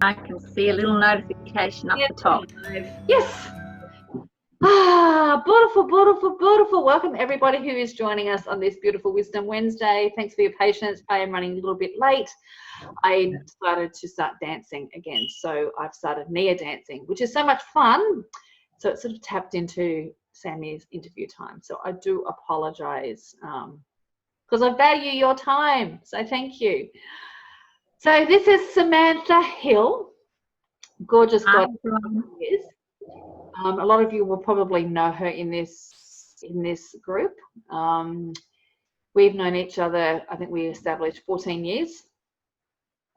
I can see a little notification up the top. Yes. Beautiful, beautiful, beautiful. Welcome everybody who is joining us on this beautiful Wisdom Wednesday. Thanks for your patience. I am running a little bit late. I decided to start dancing again. So I've started Nia dancing, which is so much fun. So it sort of tapped into Sammy's interview time. So I do apologize because I value your time. So thank you. So this is Samantha Hill, gorgeous goddess. A lot of you will probably know her in this group. We've known each other, I think we established 14 years.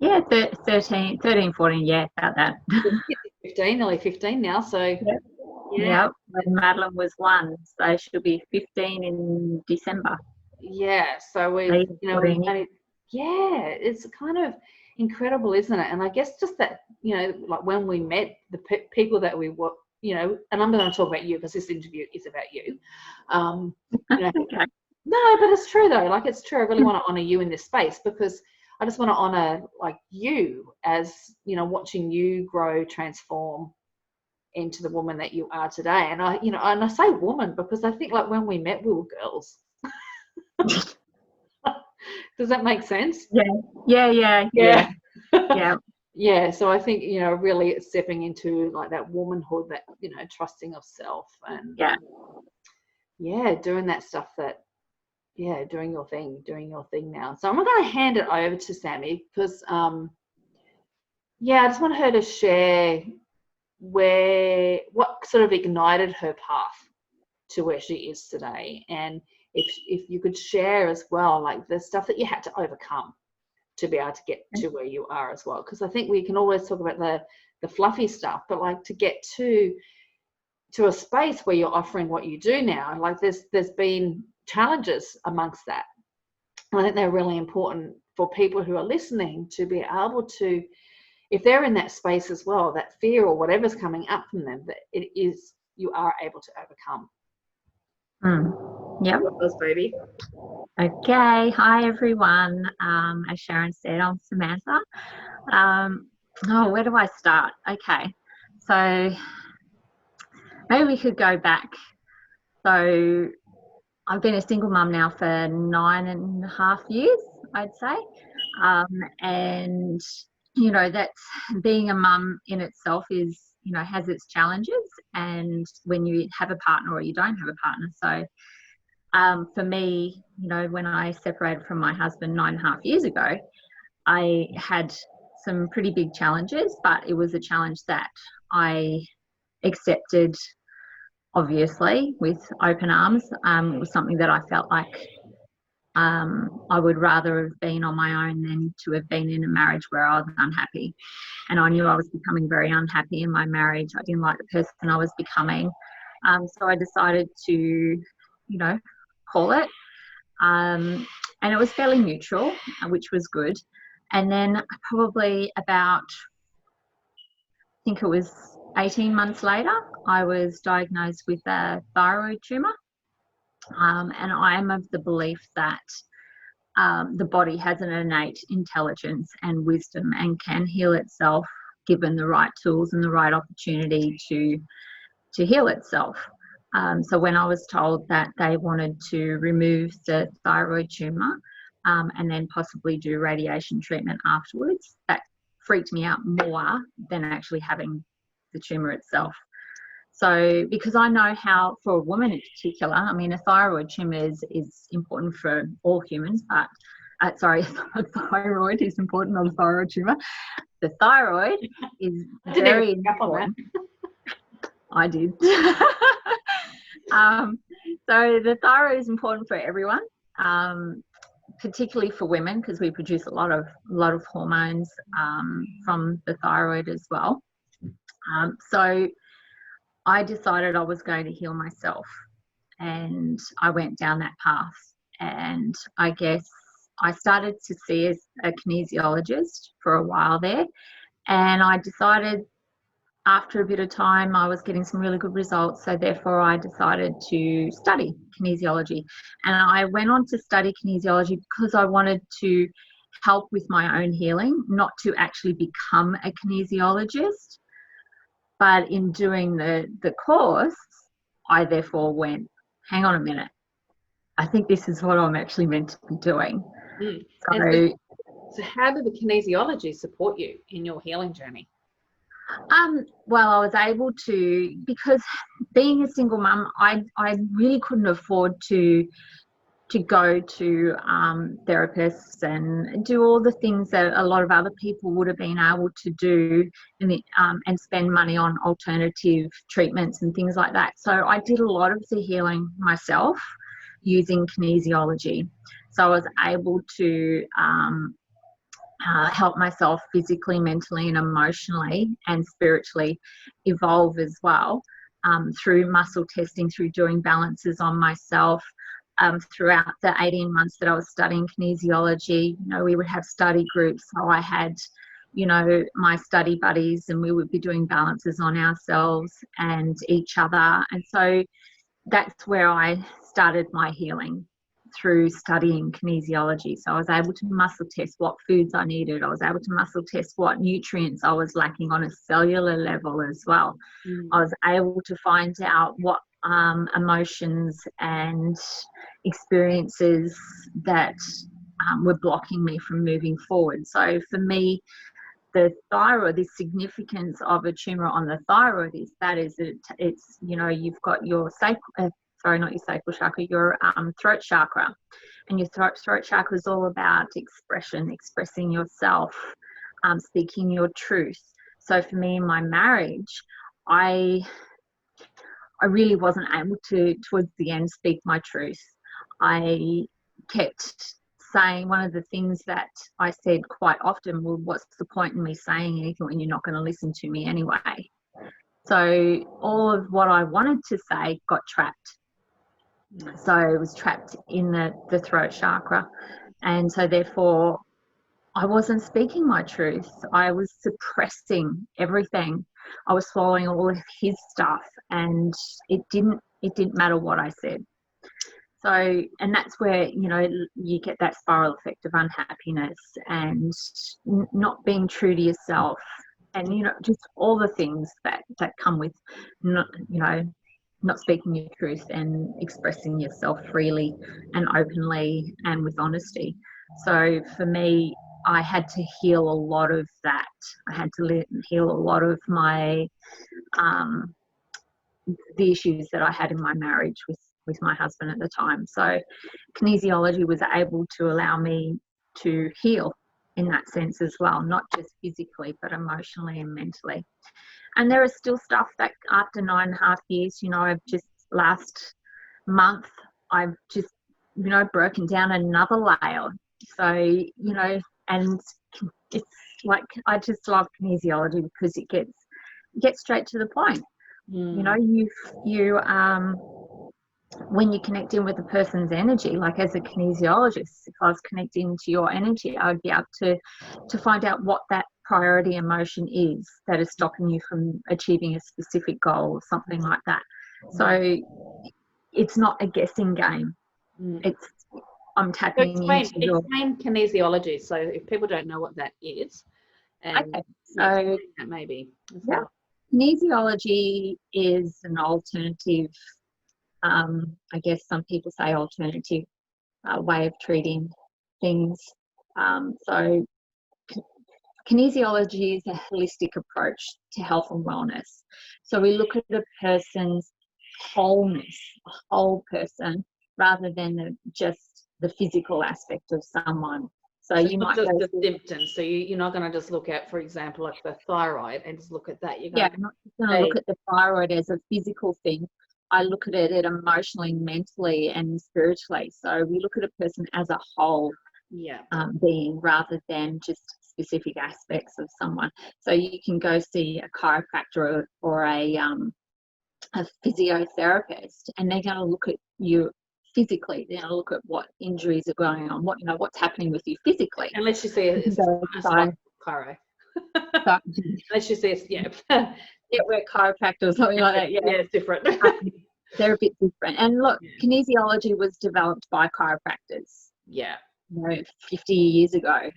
Yeah, 13, 14, yeah, about that. 15, nearly 15 now, so. Yeah, when Madeline was 1, so she'll be 15 in December. Yeah, so we've, it's kind of incredible, isn't it? And I guess just that, like when we met, the people that we were, and I'm going to talk about you because this interview is about you. Okay. No, but it's true though. Like it's true. I really want to honor you in this space because I just want to honor like you as, watching you grow, transform into the woman that you are today. And and I say woman because I think like when we met, we were girls. Does that make sense? Yeah. Yeah, so I think, really stepping into like that womanhood, that, trusting of self and doing that stuff that, doing your thing now. So I'm going to hand it over to Sammy because, I just want her to share what sort of ignited her path to where she is today. And if you could share as well, like the stuff that you had to overcome to be able to get to where you are as well. Because I think we can always talk about the fluffy stuff, but like to get to a space where you're offering what you do now, like there's been challenges amongst that. And I think they're really important for people who are listening to be able to, if they're in that space as well, that fear or whatever's coming up from them, that you are able to overcome. Yeah. Baby. Okay. Hi, everyone. As Sharon said, I'm Samantha. Where do I start? Okay. So maybe we could go back. So I've been a single mum now for 9.5 years, I'd say. And, that's being a mum in itself is, has its challenges. And when you have a partner or you don't have a partner. So for me, when I separated from my husband 9.5 years ago, I had some pretty big challenges, but it was a challenge that I accepted, obviously, with open arms. It was something that I felt like I would rather have been on my own than to have been in a marriage where I was unhappy. And I knew I was becoming very unhappy in my marriage. I didn't like the person I was becoming. So I decided to, call it. And it was fairly neutral, which was good. And then probably about, I think it was 18 months later, I was diagnosed with a thyroid tumour. And I am of the belief that the body has an innate intelligence and wisdom and can heal itself given the right tools and the right opportunity to heal itself. So when I was told that they wanted to remove the thyroid tumour and then possibly do radiation treatment afterwards, that freaked me out more than actually having the tumour itself. So because I know how, for a woman in particular, I mean, a thyroid tumour is important for all humans, but a thyroid is important, not a thyroid tumour. The thyroid is very important. I did. So the thyroid is important for everyone, particularly for women because we produce a lot of hormones from the thyroid as well. So I decided I was going to heal myself, and I went down that path. And I guess I started to see a kinesiologist for a while there, and I decided after a bit of time I was getting some really good results, so therefore I decided to study kinesiology. And I went on to study kinesiology because I wanted to help with my own healing, not to actually become a kinesiologist. But in doing the course, I therefore went, hang on a minute, I think this is what I'm actually meant to be doing. So how did the kinesiology support you in your healing journey? Well, I was able to, because being a single mum, I really couldn't afford to go to therapists and do all the things that a lot of other people would have been able to do and spend money on alternative treatments and things like that. So I did a lot of the healing myself using kinesiology. So I was able to help myself physically, mentally and emotionally and spiritually evolve as well, through muscle testing, through doing balances on myself. Throughout the 18 months that I was studying kinesiology, we would have study groups. So I had, my study buddies, and we would be doing balances on ourselves and each other. And so that's where I started my healing, through studying kinesiology. So I was able to muscle test what foods I needed. I was able to muscle test what nutrients I was lacking on a cellular level as well. I was able to find out what emotions and experiences that were blocking me from moving forward. So for me, the thyroid, the significance of a tumor on the thyroid is it's you've got your not your sacral chakra, your throat chakra, and your throat chakra is all about expressing yourself, speaking your truth. So for me in my marriage, I really wasn't able to, towards the end, speak my truth. I kept saying, one of the things that I said quite often, well, what's the point in me saying anything when you're not going to listen to me anyway? So all of what I wanted to say got trapped. So it was trapped in the throat chakra. And so therefore I wasn't speaking my truth. I was suppressing everything. I was swallowing all of his stuff, and it didn't matter what I said. So, and that's where, you get that spiral effect of unhappiness and not being true to yourself, and, just all the things that come with not speaking your truth and expressing yourself freely and openly and with honesty. So for me, I had to heal a lot of that. I had to heal a lot of my the issues that I had in my marriage with my husband at the time. So kinesiology was able to allow me to heal in that sense as well, not just physically, but emotionally and mentally. And there is still stuff that after 9.5 years, I've just last month, I've just, broken down another layer. So, and it's like, I just love kinesiology because it gets straight to the point. You when you connect in with a person's energy, like as a kinesiologist, if I was connecting to your energy, I would be able to find out what that priority emotion is that is stopping you from achieving a specific goal or something like that. So it's not a guessing game. It's I'm tapping into your... Explain kinesiology, so if people don't know what that is. Okay, so that maybe. Yeah, kinesiology is an alternative, I guess some people say alternative way of treating things. So kinesiology is a holistic approach to health and wellness. So we look at a person's wholeness, a whole person, rather than just the physical aspect of someone. So you might just the symptoms. So you're not going to just look at, for example, like the thyroid and just look at that. I'm not just going to look at the thyroid as a physical thing. I look at it emotionally, mentally, and spiritually. So we look at a person as a whole being, rather than just specific aspects of someone. So you can go see a chiropractor or a physiotherapist, and they're going to look at you physically. They're going to look at what injuries are going on, what's happening with you physically. Unless you see it as chiro. Unless you see it, we're chiropractor or something like that. Yeah, it's different. They're a bit different. And look, kinesiology was developed by chiropractors. 50 years ago.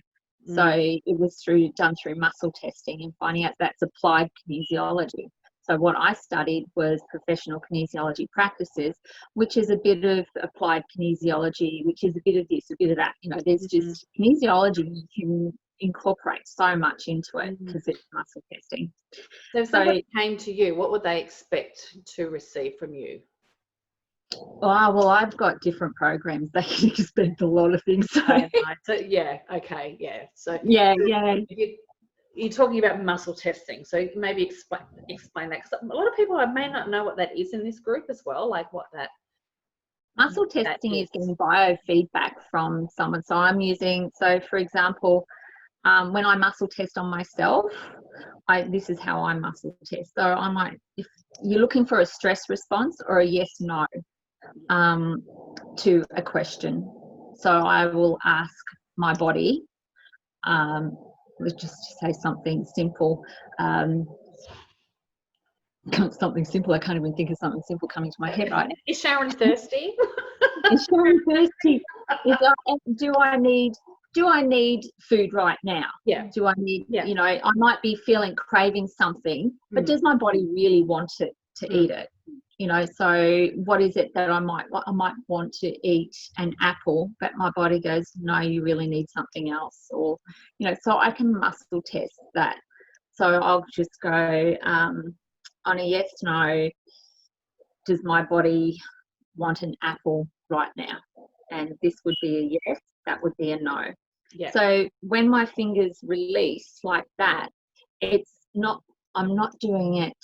So it was done through muscle testing and finding out that's applied kinesiology. So what I studied was professional kinesiology practices, which is a bit of applied kinesiology, which is a bit of this, a bit of that. There's just kinesiology, you can incorporate so much into it because it's muscle testing. So if somebody came to you, what would they expect to receive from you? Well, I've got different programs. They can expect a lot of things. So yeah, okay, yeah. So yeah. You're talking about muscle testing, so maybe explain that, because a lot of people may not know what that is in this group as well, like what that muscle testing is getting biofeedback from someone. So I'm using, for example, when I muscle test on myself, this is how I muscle test. So I might, if you're looking for a stress response or a yes no to a question, so I will ask my body, let's just say something simple. Something simple. I can't even think of something simple coming to my head right now. Is Sharon thirsty? Is Sharon thirsty? Do I need food right now? Yeah. Do I need, I might be craving something, but does my body really want to eat it? So what is it that I might want to eat an apple, but my body goes, no, you really need something else. Or, so I can muscle test that. So I'll just go on a yes, no, does my body want an apple right now? And this would be a yes, that would be a no. Yeah. So when my fingers release like that, I'm not doing it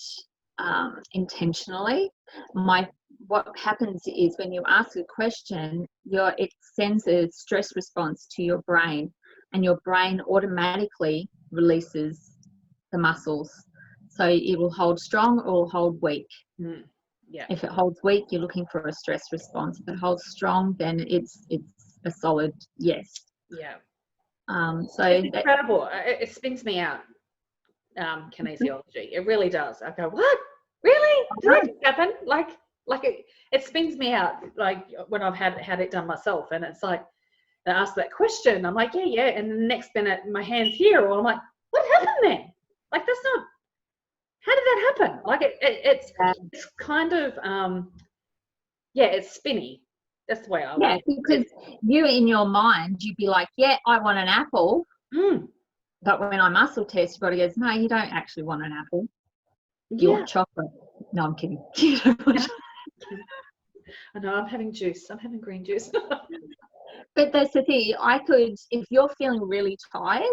intentionally. What happens is when you ask a question, it sends a stress response to your brain, and your brain automatically releases the muscles. So it will hold strong or will hold weak. Yeah. If it holds weak, you're looking for a stress response. If it holds strong, then it's a solid yes. Yeah. So it's incredible. It spins me out. Kinesiology. It really does. I go, what? Really? Does that happen? Like it spins me out. Like when I've had it done myself, and it's like I ask that question. I'm like, yeah, and the next minute my hand's here, or I'm like, what happened there? Like that's not. How did that happen? Like it's kind of it's spinny. That's the way I like it. Because you in your mind you'd be like, yeah, I want an apple. But when I muscle test, your body goes, no, you don't actually want an apple. You want chocolate. No, I'm kidding. You don't want I know, I'm having juice. I'm having green juice. But that's the thing. If you're feeling really tired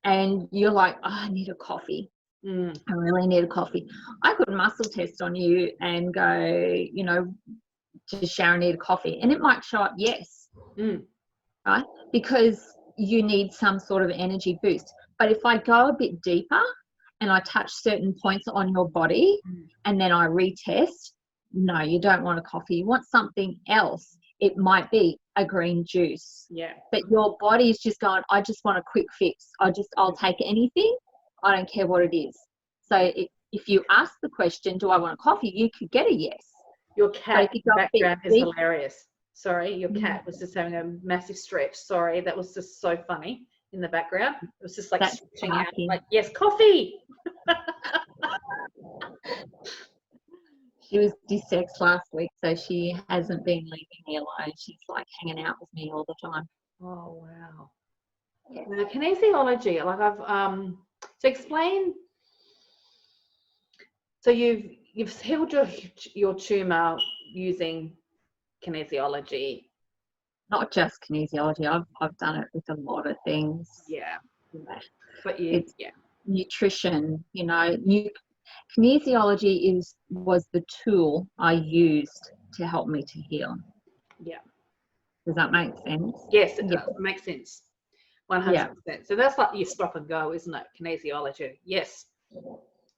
and you're like, oh, I need a coffee. I really need a coffee. I could muscle test on you and go, does Sharon need a coffee? And it might show up yes, right? Because you need some sort of energy boost. But if I go a bit deeper and I touch certain points on your body and then I retest, no, you don't want a coffee. You want something else. It might be a green juice. Yeah. But your body is just going, I just want a quick fix. I'll take anything. I don't care what it is. So if you ask the question, do I want a coffee? You could get a yes. Your cat background is hilarious. Sorry, your cat was just having a massive stretch. Sorry, that was just so funny in the background. It was just like stretching out, like, yes, coffee. She was de-sexed last week, so she hasn't been leaving me alone. She's like hanging out with me all the time. Oh, wow. Yeah. Now, kinesiology, like I've so explain. So you've healed your tumor using kinesiology. Not just kinesiology. I've done it with a lot of things. Yeah. But it's nutrition. Kinesiology was the tool I used to help me to heal. Yeah. Does that make sense? Yes, it does. It makes sense. 100%. So that's like your stop and go, isn't it? Kinesiology. Yes.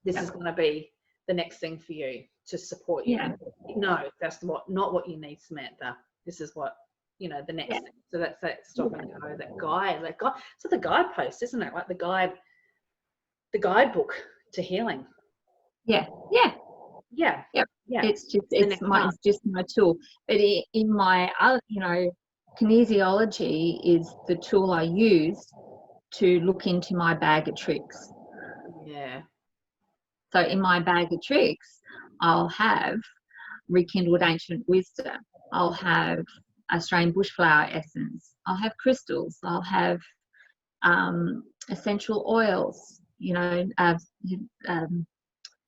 This is going to be the next thing for you to support you. Yeah. No, that's not what you need, Samantha. This is what, the next thing. So that's that stop and go, that guide. So the guidepost, isn't it? Like the guidebook to healing. Yeah. It's just my tool. But in my kinesiology is the tool I use to look into my bag of tricks. Yeah. So in my bag of tricks, I'll have rekindled ancient wisdom. I'll have Australian bushflower essence. I'll have crystals. I'll have essential oils,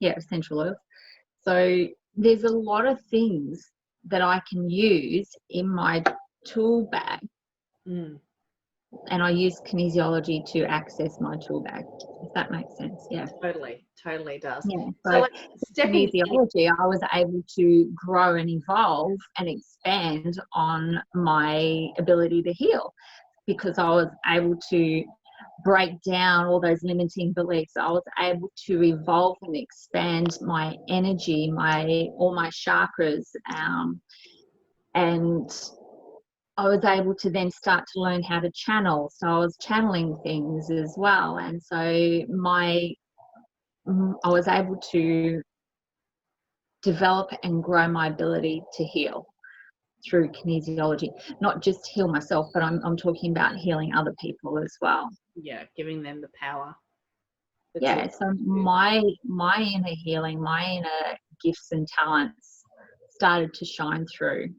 essential oils. So there's a lot of things that I can use in my tool bag. And I use kinesiology to access my tool bag, if that makes sense. Yeah. Totally does. Yeah. So like kinesiology, I was able to grow and evolve and expand on my ability to heal, because I was able to break down all those limiting beliefs. I was able to evolve and expand my energy, all my chakras, and I was able to then start to learn how to channel. So I was channeling things as well. And so I was able to develop and grow my ability to heal through kinesiology. Not just heal myself, but I'm talking about healing other people as well. Yeah, giving them the power. Yeah, so my inner healing, my inner gifts and talents started to shine through.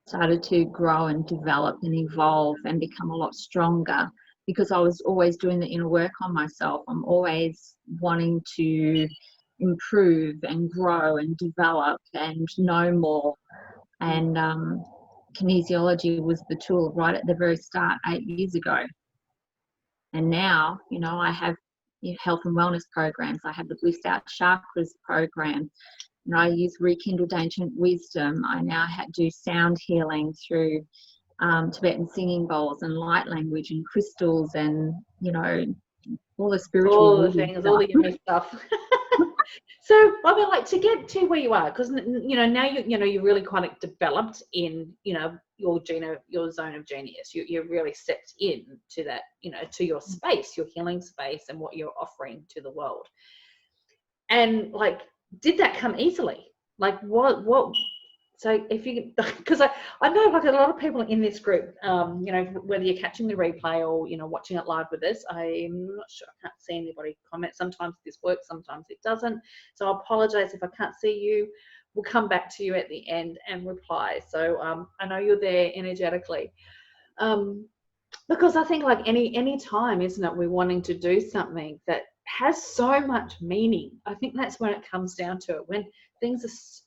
Started to grow and develop and evolve and become a lot stronger, because I was always doing the inner work on myself. I'm always wanting to improve and grow and develop and know more. And kinesiology was the tool right at the very start 8 years ago. And now, I have health and wellness programs. I have the Blissed Out Chakras program. And I use rekindled ancient wisdom. I now do sound healing through Tibetan singing bowls and light language and crystals and, all the spiritual. All the things, all the yummy stuff. So, I mean, like, to get to where you are, because, now you're really kind of developed in, your zone of genius. You're really stepped in to that, to your space, your healing space, and what you're offering to the world. And, like, did that come easily? Like, what so if you, because I know, like, a lot of people in this group, whether you're catching the replay or watching it live with us, I'm not sure, I can't see anybody comment. Sometimes this works, sometimes it doesn't, so I apologize if I can't see you. We'll come back to you at the end and reply. So I know you're there energetically, because I think, like, any time, isn't it, we're wanting to do something that has so much meaning. I think that's when it comes down to it. When things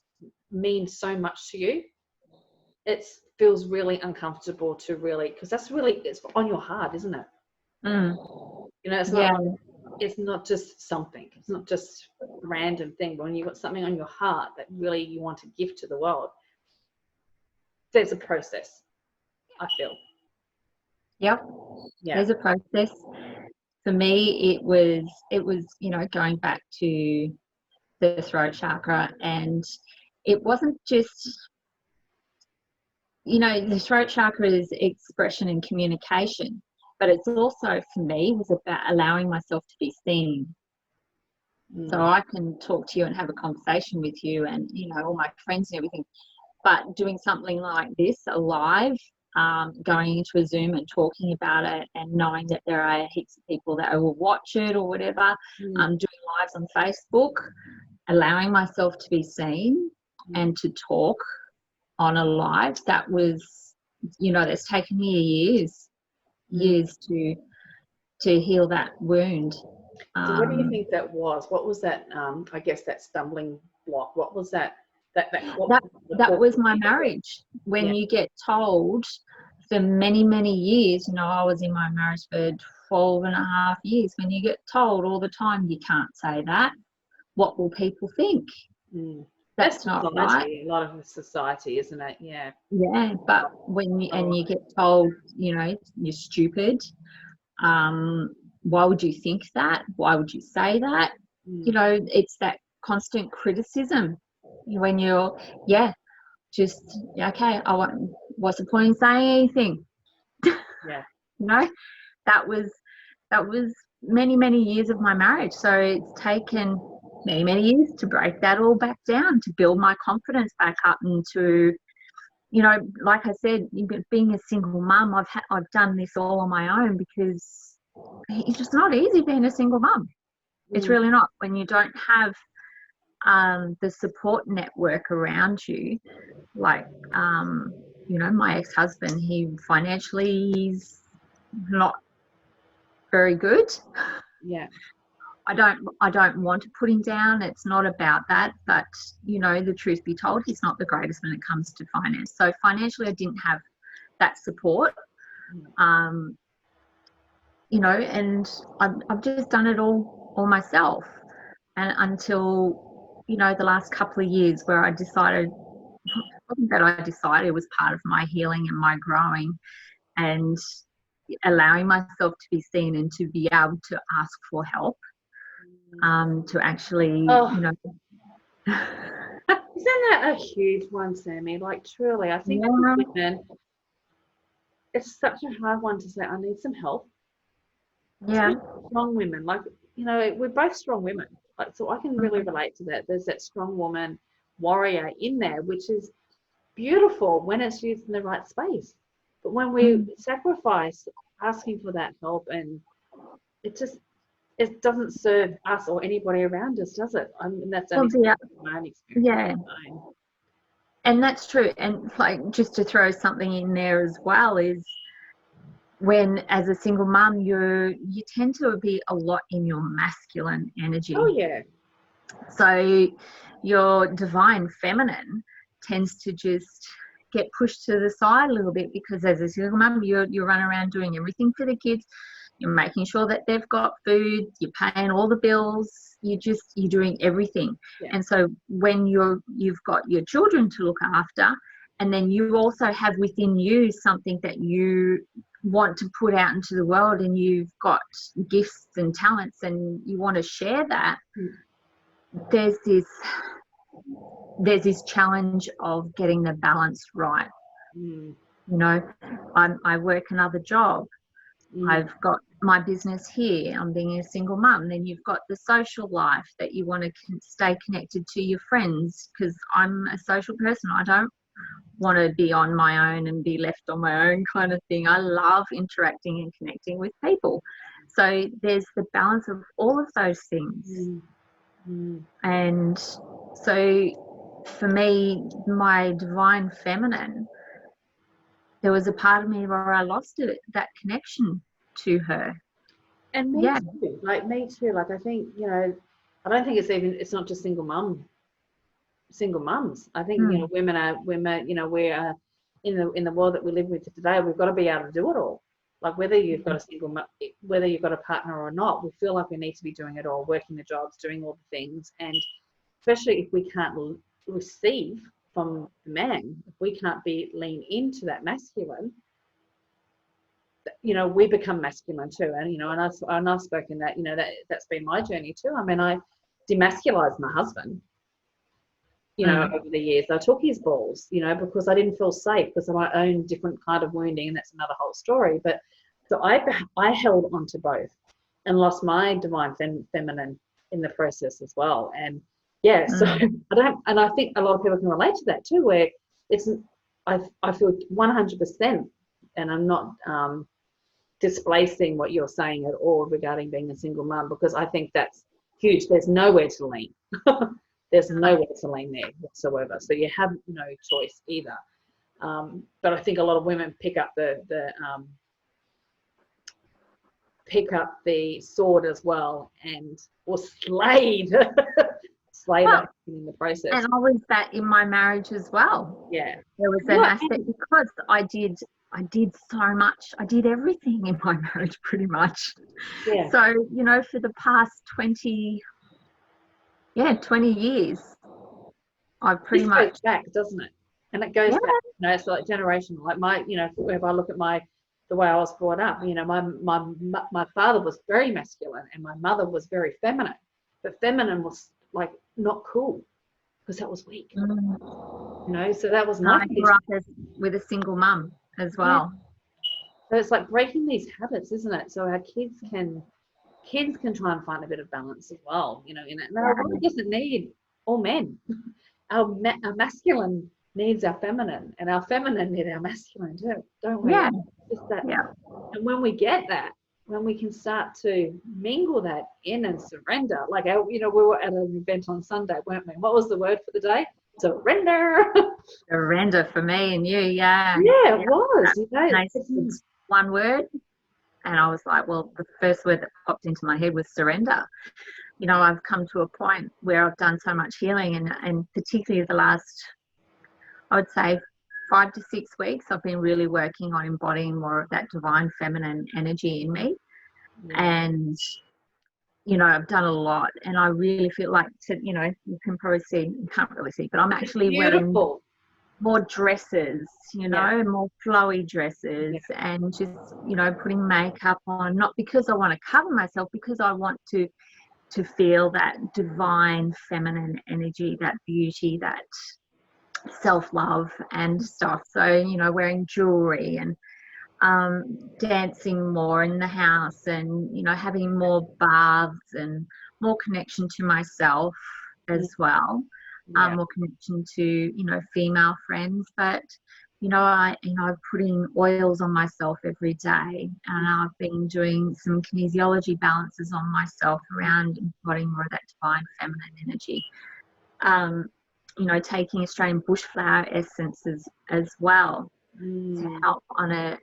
mean so much to you, it feels really uncomfortable to really, because it's on your heart, isn't it? It's not it's not just something, it's not just a random thing, but when you've got something on your heart that really you want to give to the world, there's a process, I feel. Yeah. There's a process. For me, it was going back to the throat chakra, and it wasn't just, the throat chakra is expression and communication, but it's also, for me, was about allowing myself to be seen. So I can talk to you and have a conversation with you and, all my friends and everything, but doing something like this, alive, going into a Zoom and talking about it, and knowing that there are heaps of people that will watch it or whatever, doing lives on Facebook, allowing myself to be seen and to talk on a live, that was, that's taken me years to heal that wound. So what do you think that was? What was that, I guess, that stumbling block? What was that? That was my marriage. When you get told for many, many years, I was in my marriage for 12 and a half years. When you get told all the time, you can't say that. What will people think? That's not right. A lot of society, isn't it? Yeah. Yeah, but when you get told, you're stupid. Why would you think that? Why would you say that? It's that constant criticism. When you're, okay, what's the point in saying anything? Yeah. That was many, many years of my marriage. So it's taken many, many years to break that all back down, to build my confidence back up, and to, you know, like I said, being a single mum, I've done this all on my own, because it's just not easy being a single mum. It's really not, when you don't have the support network around you. Like, you know, my ex-husband, he's not very good. Yeah. I don't want to put him down. It's not about that. But, you know, the truth be told, he's not the greatest when it comes to finance. So financially, I didn't have that support. You know, and I've just done it all myself. And until, you know, the last couple of years, where I decided, it wasn't that I decided, it was part of my healing and my growing, and allowing myself to be seen and to be able to ask for help, to actually, you know. Isn't that a huge one, Sammy? Like, truly, I think women, it's such a hard one to say, I need some help. Yeah. Strong women, like, you know, we're both strong women. Like, so I can really relate to that. There's that strong woman warrior in there, which is beautiful when it's used in the right space. But when we sacrifice asking for that help, and it doesn't serve us or anybody around us, does it? I mean, that's only my own experience. Yeah. And that's true. And like, just to throw something in there as well, is when, as a single mum, you tend to be a lot in your masculine energy. Oh yeah. So your divine feminine tends to just get pushed to the side a little bit, because as a single mum, you run around doing everything for the kids. You're making sure that they've got food, you're paying all the bills, you're doing everything. Yeah. And so when you've got your children to look after, and then you also have within you something that you want to put out into the world, and you've got gifts and talents and you want to share that, there's this challenge of getting the balance right. You know, I work another job. I've got my business here. I'm being a single mum. Then you've got the social life that you want to stay connected to your friends, because I'm a social person. I don't want to be on my own and be left on my own kind of thing. I love interacting and connecting with people. So there's the balance of all of those things. And so for me, my divine feminine, there was a part of me where I lost that connection to her. And me too. Like, me too. Like, I think, you know, I don't think it's not just single mums. I think, you know, women, you know, we are in the world that we live with today, we've got to be able to do it all. Like, whether you've got whether you've got a partner or not, we feel like we need to be doing it all, working the jobs, doing all the things. And especially if we can't receive from the man, if we can't lean into that masculine, you know, we become masculine too. And, you know, and I've spoken that, you know, that's been my journey too. I mean, I demasculized my husband, you know, over the years. I took his balls, you know, because I didn't feel safe, because of my own different kind of wounding, and that's another whole story. But so I held on to both, and lost my divine feminine in the process as well. And yeah, so I think a lot of people can relate to that too, where I feel 100%, and I'm not displacing what you're saying at all regarding being a single mum, because I think that's huge. There's nowhere to lean. There's nowhere to lean there whatsoever. So you have no choice either. But I think a lot of women pick up the sword as well, or slay that in the process. And I was that in my marriage as well. Yeah, there was an aspect, because I did so much. I did everything in my marriage pretty much. Yeah. So, you know, for the past 20 years, I've pretty much goes back, doesn't it? And it goes back, you know, it's like generational. Like you know, if I look at the way I was brought up, you know, my father was very masculine and my mother was very feminine. But feminine was like not cool, because that was weak. You know, so that was my. I grew up with a single mum as well. Yeah. So it's like breaking these habits, isn't it? So our kids can try and find a bit of balance as well, you know, in it. And our world doesn't need all men. Our masculine needs our feminine, and our feminine need our masculine too, don't we? Yeah. Just that. Yeah. And when we get that, when we can start to mingle that in and surrender, like our, we were at an event on Sunday, weren't we? What was the word for the day? Surrender. Surrender for me and you. Yeah. Yeah, it was. It's one word. And I was like, well, the first word that popped into my head was surrender. I've come to a point where I've done so much healing, and particularly the last, I would say, 5 to 6 weeks, I've been really working on embodying more of that divine feminine energy in me. Yeah. And, I've done a lot, and I really feel like, you can probably see, you can't really see, but I'm actually wearing more dresses, more flowy dresses, and just, putting makeup on, not because I want to cover myself, because I want to feel that divine feminine energy, that beauty, that self-love and stuff. So, wearing jewelry and dancing more in the house, and, having more baths and more connection to myself as well. More connection to, female friends. But, I'm putting oils on myself every day, and I've been doing some kinesiology balances on myself around embodying more of that divine feminine energy. Taking Australian bushflower essences as well to help on a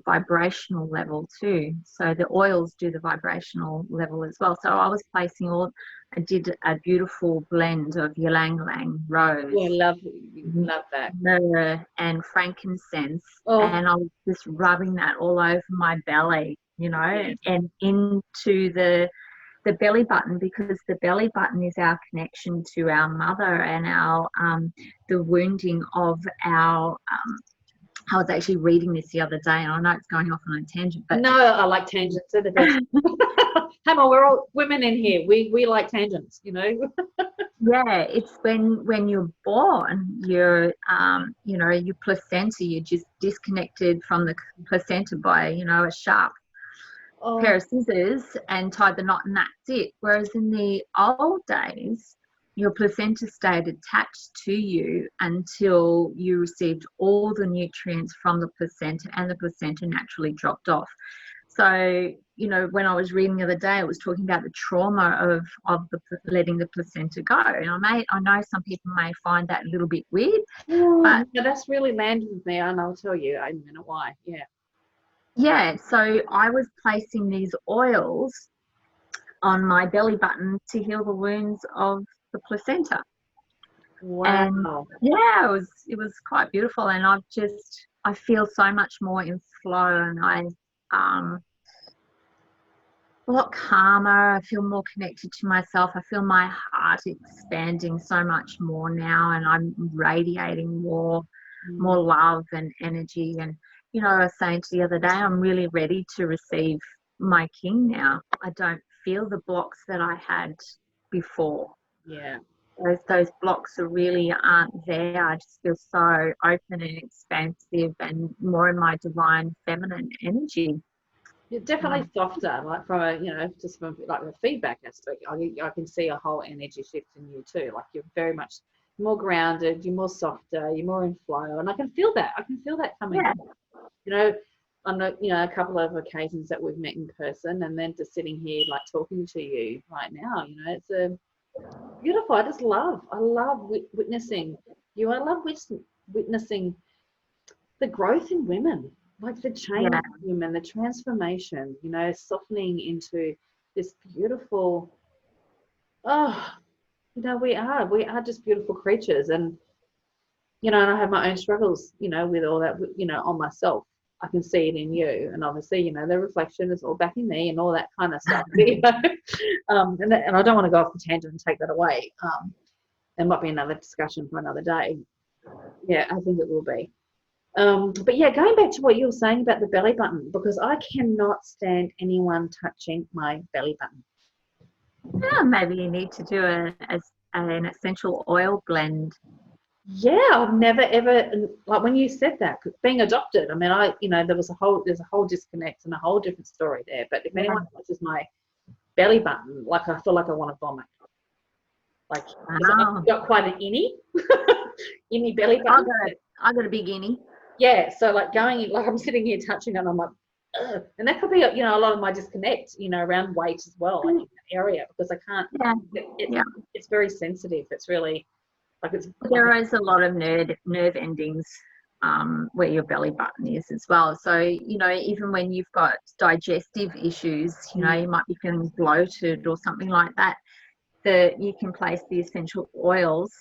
vibrational level too. So the oils do the vibrational level as well. So I was placing I did a beautiful blend of ylang ylang rose. Oh, I love that. Myrrh and frankincense. Oh. And I was just rubbing that all over my belly, and into the belly button, because the belly button is our connection to our mother and our the wounding of our I was actually reading this the other day, and I know it's going off on a tangent, but no, I like tangents. They're the best. Come on, we're all women in here. We like tangents, Yeah, it's when you're born, your placenta, you're just disconnected from the placenta by a sharp pair of scissors and tied the knot, and that's it. Whereas in the old days, your placenta stayed attached to you until you received all the nutrients from the placenta, and the placenta naturally dropped off. So, when I was reading the other day, it was talking about the trauma of letting the placenta go. And I know some people may find that a little bit weird. But that's really landed with me, and I'll tell you in a minute why. Yeah. Yeah, so I was placing these oils on my belly button to heal the wounds of the placenta. Wow. And yeah, it was quite beautiful, and I feel so much more in flow, and a lot calmer. I feel more connected to myself. I feel my heart expanding so much more now, and I'm radiating more love and energy. And I was saying to the other day, I'm really ready to receive my king now. I don't feel the blocks that I had before. Yeah. Those blocks really aren't there. I just feel so open and expansive and more in my divine feminine energy. You're definitely softer, like from a, just from like the feedback aspect. I can see a whole energy shift in you too. Like you're very much more grounded, you're more softer, you're more in flow, and I can feel that. I can feel that coming. Yeah. On a couple of occasions that we've met in person, and then just sitting here like talking to you right now, it's a beautiful. I love witnessing you. I love witnessing the growth in women, like the change in women, the transformation, softening into this beautiful, we are just beautiful creatures. And, and I have my own struggles, with all that, on myself. I can see it in you, and obviously, the reflection is all back in me and all that kind of stuff. And I don't want to go off the tangent and take that away. There might be another discussion for another day. Yeah, I think it will be. But yeah, going back to what you were saying about the belly button, because I cannot stand anyone touching my belly button. Yeah, maybe you need to do an essential oil blend. Yeah, I've never ever, like when you said that, being adopted, I mean, there's a whole disconnect and a whole different story there. But if anyone touches my belly button, like I feel like I want to vomit. Like, Wow. I've got quite an innie, innie belly I button. got a big innie. Yeah, so like going in, like I'm sitting here touching it, and I'm like, ugh. And that could be, you know, a lot of my disconnect, you know, around weight as well, like in that area, because I can't. Yeah. It, it's very sensitive. It's really like it's. There is a lot of nerve endings where your belly button is as well. So, you know, even when you've got digestive issues, you know, you might be feeling bloated or something like that, that you can place the essential oils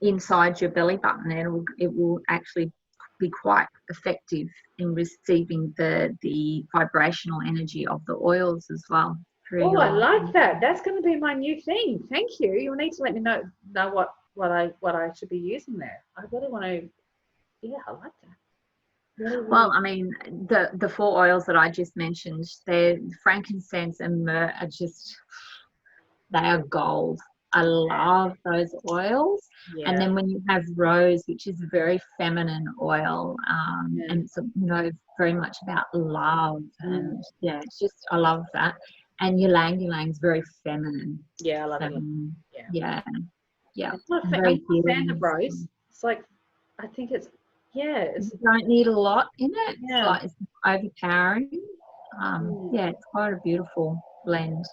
inside your belly button, and it will actually be quite effective in receiving the vibrational energy of the oils as well. Oh, I like that. That's going to be my new thing. Thank you. You'll need to let me know what I should be using there. I really want to. Yeah, I like that. Really, well, I mean, the four oils that I just mentioned, they're frankincense and myrrh are just, they are gold. I love those oils. yeah. And then when you have rose, which is a very feminine oil, and it's, you know, very much about love. And yeah, it's just, I love that. And ylang ylang is very feminine. Yeah, I love it. Yeah. I'm not a fan of rose. It's like, I think it's, it's, you don't need a lot in it. Yeah. It's overpowering. Yeah, it's quite a beautiful blend.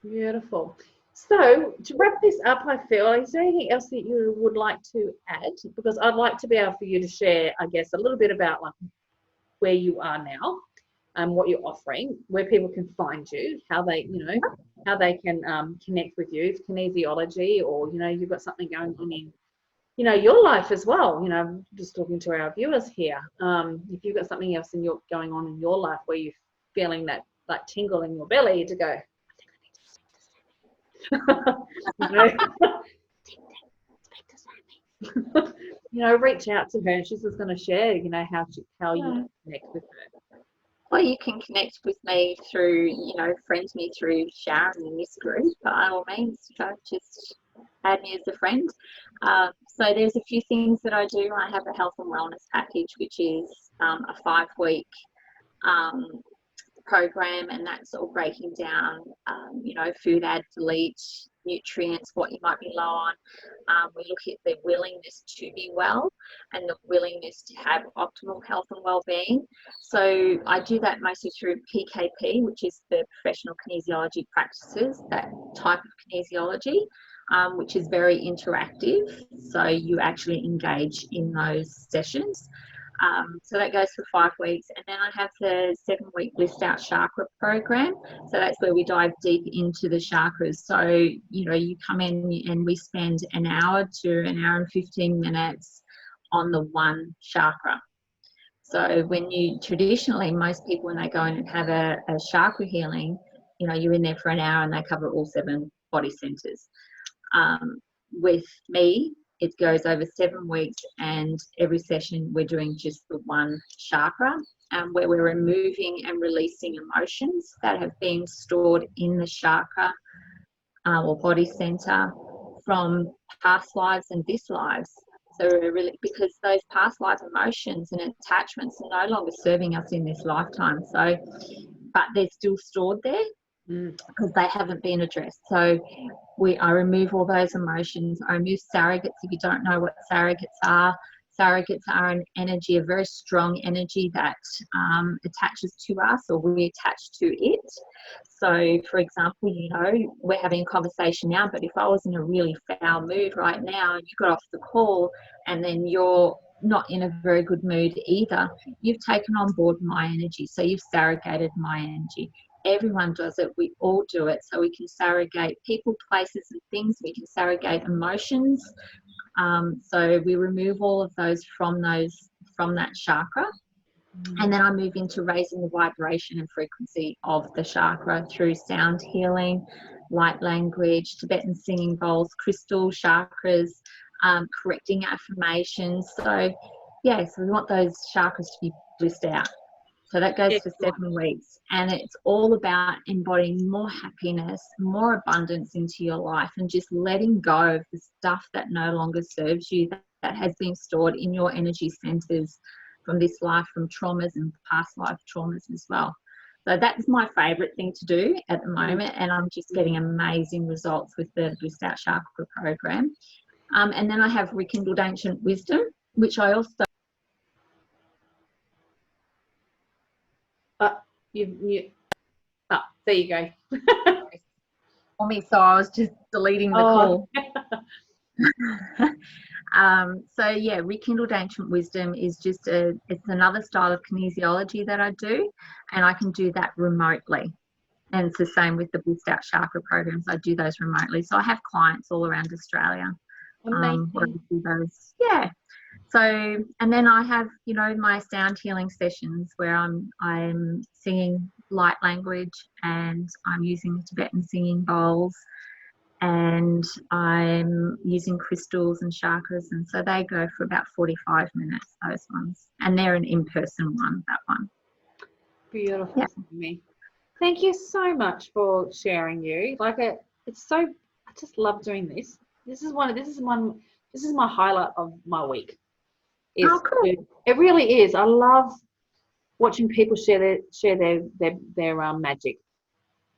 Beautiful. So to wrap this up, I feel, is there anything else that you would like to add? Because I'd like to be able for you to share, I guess, a little bit about like where you are now, what you're offering, where people can find you, how they, you know, how they can connect with you, kinesiology, or, you know, you've got something going on in, you know, your life as well. You know, just talking to our viewers here. If you've got something else going on in your life where you're feeling that like tingle in your belly to go, you know, you know, reach out to her, and she's just going to share, you know, how you connect with her. Well, you can connect with me through, you know, friend me through Sharon in this group. By all means, you know, just add me as a friend. So there's a few things that I do. I have a health and wellness package, which is a 5-week program, and that's all breaking down, you know, food, add, delete, nutrients, what you might be low on. We look at the willingness to be well and the willingness to have optimal health and well-being. So I do that mostly through PKP, which is the professional kinesiology practices, that type of kinesiology, which is very interactive. So you actually engage in those sessions. So that goes for 5 weeks, and then I have the 7-week List Out Chakra program. So that's where we dive deep into the chakras. So, you know, you come in and we spend an hour to an hour and 15 minutes on the one chakra. So when you traditionally, most people when they go in and have a chakra healing, you know, you're in there for an hour and they cover all 7 body centers. With me, it goes over 7 weeks, and every session we're doing just the one chakra, where we're removing and releasing emotions that have been stored in the chakra or body center from past lives and this lives. So we're really, because those past life emotions and attachments are no longer serving us in this lifetime. So, but they're still stored there because they haven't been addressed. So I remove all those emotions. I remove surrogates. If you don't know what surrogates are an energy, a very strong energy that attaches to us, or we attach to it. So, for example, you know, we're having a conversation now, but if I was in a really foul mood right now and you got off the call and then you're not in a very good mood either, you've taken on board my energy. So you've surrogated my energy. Everyone does it. We all do it. So we can surrogate people, places and things. We can surrogate emotions. So we remove all of those from that chakra. And then I move into raising the vibration and frequency of the chakra through sound healing, light language, Tibetan singing bowls, crystal chakras, correcting affirmations. So yeah, so we want those chakras to be blissed out. So that goes for 7 weeks, and it's all about embodying more happiness, more abundance into your life, and just letting go of the stuff that no longer serves you, that has been stored in your energy centers from this life, from traumas and past life traumas as well. So that's my favourite thing to do at the moment, and I'm just getting amazing results with the Blissed Out Chakra program. And then I have Rekindled Ancient Wisdom, which I also... There you go. For me, so I was just deleting the call. So yeah, Rekindled Ancient Wisdom is just it's another style of kinesiology that I do, and I can do that remotely. And it's the same with the Blissed Out Chakra programs. I do those remotely. So I have clients all around Australia. Where I do those. Yeah. So, and then I have, you know, my sound healing sessions where I'm singing light language, and I'm using Tibetan singing bowls, and I'm using crystals and chakras, and so they go for about 45 minutes, those ones, and they're an in-person one, that one. Beautiful. Yeah. Thank you so much for sharing you. Like it's so, I just love doing this. This is my highlight of my week. Oh, cool. It really is. I love watching people share their magic.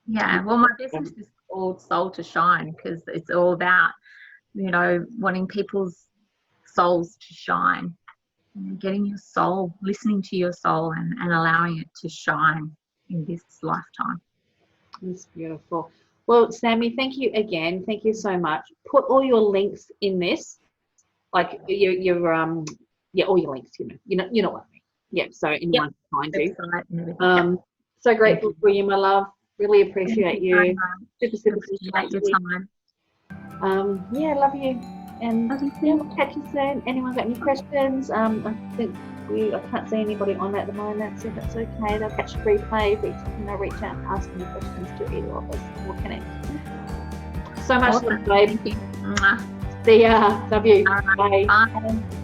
Yeah, well, my business is called Soul to Shine, because it's all about, you know, wanting people's souls to shine, getting your soul, listening to your soul, and allowing it to shine in this lifetime. That's beautiful. Well, Sammy, thank you again. Thank you so much. Put all your links in this, like all your links. You know what I mean. Yeah. So anyone can find you. So grateful for you, my love. Really appreciate you. Super appreciate your time. Yeah, love you. And yeah, we'll catch you soon. Anyone got any questions? I think I can't see anybody on at the moment, so if that's okay, they'll catch the replay. Reach out and ask any questions to either of us. We'll connect. So much love, babe. See ya. Love you. Bye. Bye.